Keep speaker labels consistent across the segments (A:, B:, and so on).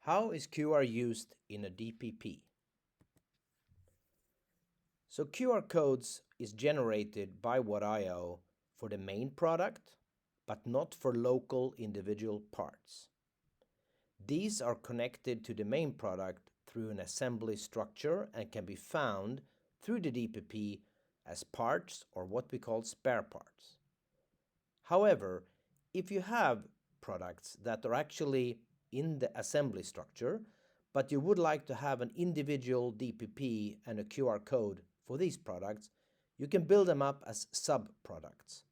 A: How is QR used in a DPP? So QR codes is generated by What.io for the main product, but not for local individual parts. These are connected to the main product through an assembly structure and can be found through the DPP as parts or what we call spare parts. However, if you have products that are actually in the assembly structure, but you would like to have an individual DPP and a QR code for these products, you can build them up as sub-products.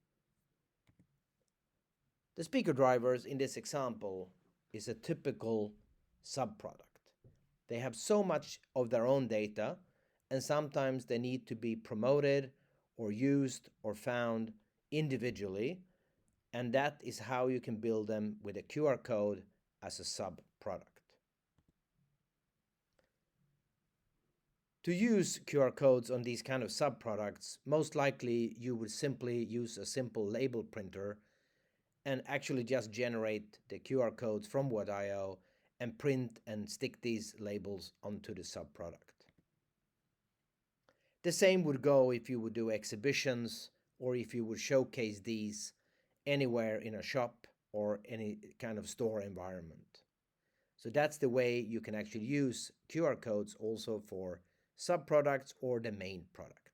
A: The speaker drivers in this example is a typical sub-product. They have so much of their own data, and sometimes they need to be promoted or used or found individually, and that is how you can build them with a QR code as a sub-product. To use QR codes on these kind of sub-products, most likely you would simply use a simple label printer and actually just generate the QR codes from What.io and print and stick these labels onto the sub-product. The same would go if you would do exhibitions or if you would showcase these anywhere in a shop or any kind of store environment. So that's the way you can actually use QR codes also for sub-products or the main product.